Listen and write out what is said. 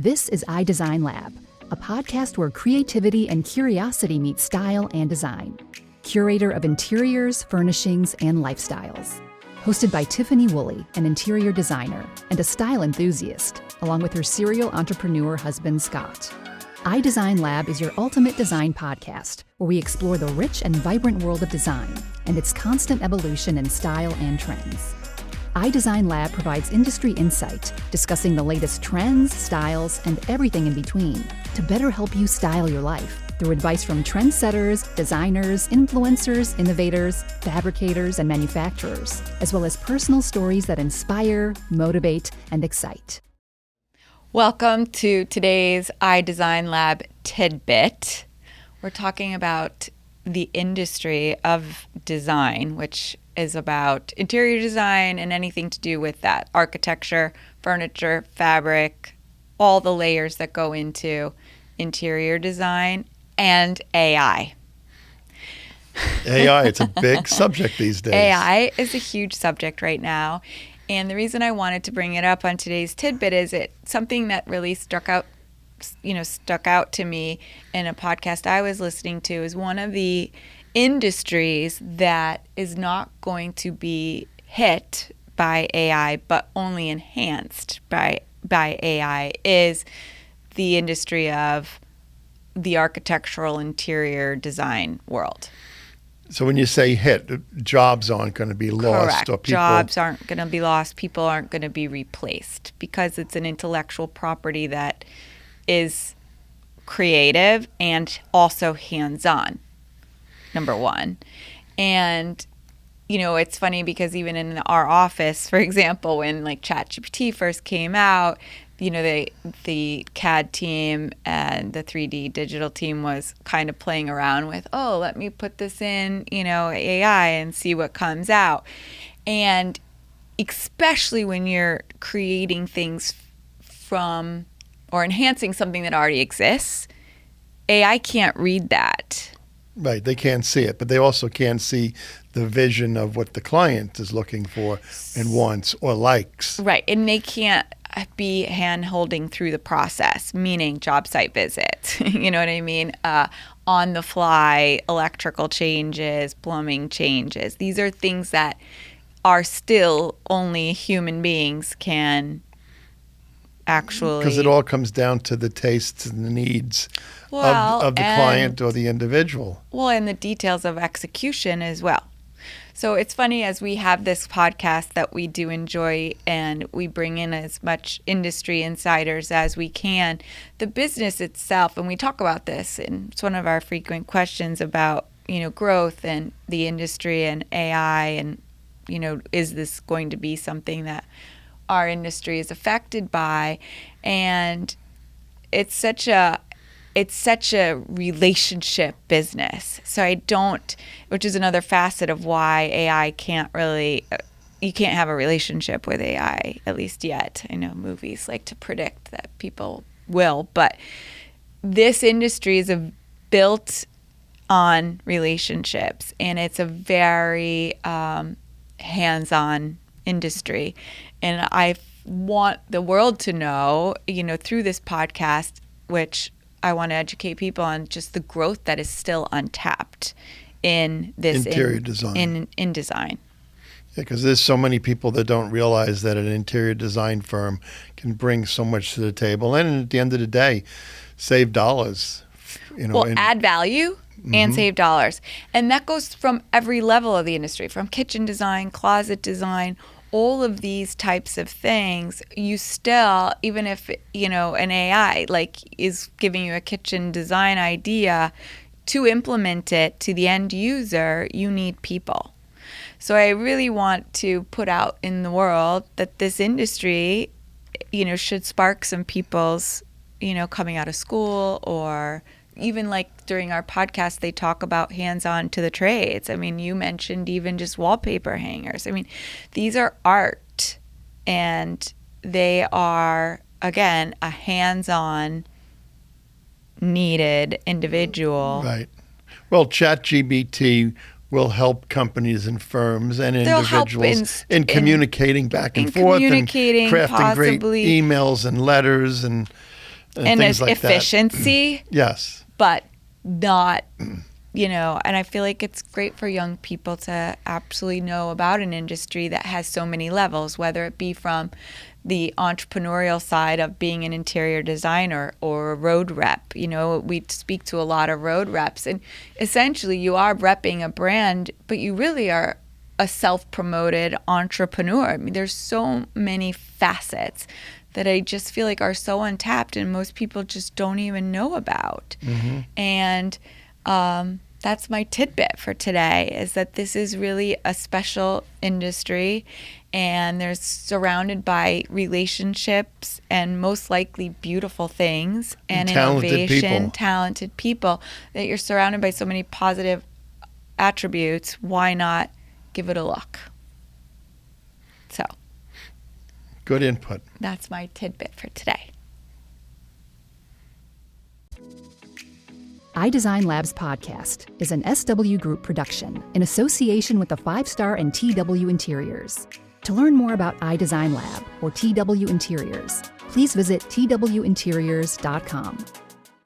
This is iDesign Lab, a podcast where creativity and curiosity meet style and design. Curator of interiors, furnishings, and lifestyles. Hosted by Tiffany Woolley, an interior designer and a style enthusiast, along with her serial entrepreneur husband, Scott. iDesign Lab is your ultimate design podcast, where we explore the rich and vibrant world of design and its constant evolution in style and trends. iDesign Lab provides industry insight, discussing the latest trends, styles, and everything in between to better help you style your life through advice from trendsetters, designers, influencers, innovators, fabricators, and manufacturers, as well as personal stories that inspire, motivate, and excite. Welcome to today's iDesign Lab tidbit. We're talking about the industry of design, which is about interior design and anything to do with that. Architecture, furniture, fabric, all the layers that go into interior design, and AI. AI, it's a big subject these days. AI is a huge subject right now. And the reason I wanted to bring it up on today's tidbit is it's something that really stuck out to me in a podcast I was listening to. Is one of the industries that is not going to be hit by AI, but only enhanced by AI, is the industry of the architectural interior design world. So when you say hit, jobs aren't going to be lost. Correct. Or people... Jobs aren't going to be lost. People aren't going to be replaced because it's an intellectual property that is creative and also hands-on, number one. And, you know, it's funny because even in our office, for example, when like ChatGPT first came out, you know, the CAD team and the 3D digital team was kind of playing around with, oh, let me put this in, you know, AI and see what comes out. And especially when you're creating things from or enhancing something that already exists, AI can't read that. Right, they can't see it, but they also can't see the vision of what the client is looking for and wants or likes. Right, and they can't be hand-holding through the process, meaning job site visits, you know what I mean? On the fly, electrical changes, plumbing changes. These are things that are still only human beings can actually... Because it all comes down to the tastes and the needs of the client or the individual. Well, and the details of execution as well. So it's funny, as we have this podcast that we do enjoy and we bring in as much industry insiders as we can, the business itself, and we talk about this, and it's one of our frequent questions about, you know, growth and the industry and AI and, you know, is this going to be something that our industry is affected by? And it's such a relationship business. So which is another facet of why AI can't really, you can't have a relationship with AI, at least yet. I know movies like to predict that people will, but this industry is built on relationships, and it's a very hands-on industry. And I want the world to know, you know, through this podcast, which I want to educate people on just the growth that is still untapped in this interior design. In design. Yeah, because there's so many people that don't realize that an interior design firm can bring so much to the table, and at the end of the day, save dollars. You know, add value and save dollars, and that goes from every level of the industry, from kitchen design, closet design. All of these types of things, you still, even if, you know, an AI like is giving you a kitchen design idea, to implement it to the end user, you need people. So I really want to put out in the world that this industry, you know, should spark some people's, you know, coming out of school, or even like during our podcast, they talk about hands-on to the trades. I mean, you mentioned even just wallpaper hangers. I mean, these are art, and they are, again, a hands-on needed individual. Right. Well, ChatGPT will help companies and firms and individuals in communicating back and forth and crafting great emails and letters and and things like efficiency. that. Yes. But not, and I feel like it's great for young people to absolutely know about an industry that has so many levels, whether it be from the entrepreneurial side of being an interior designer or a road rep. We speak to a lot of road reps, and essentially you are repping a brand, but you really are a self-promoted entrepreneur. I mean, there's so many facets that I just feel like are so untapped and most people just don't even know about. Mm-hmm. And that's my tidbit for today, is that this is really a special industry, and they're surrounded by relationships and most likely beautiful things and innovation, talented people, that you're surrounded by so many positive attributes. Why not give it a look? So good input. That's my tidbit for today. iDesign Labs podcast is an SW Group production in association with the 5-Star and TW Interiors. To learn more about iDesign Lab or TW Interiors, please visit twinteriors.com.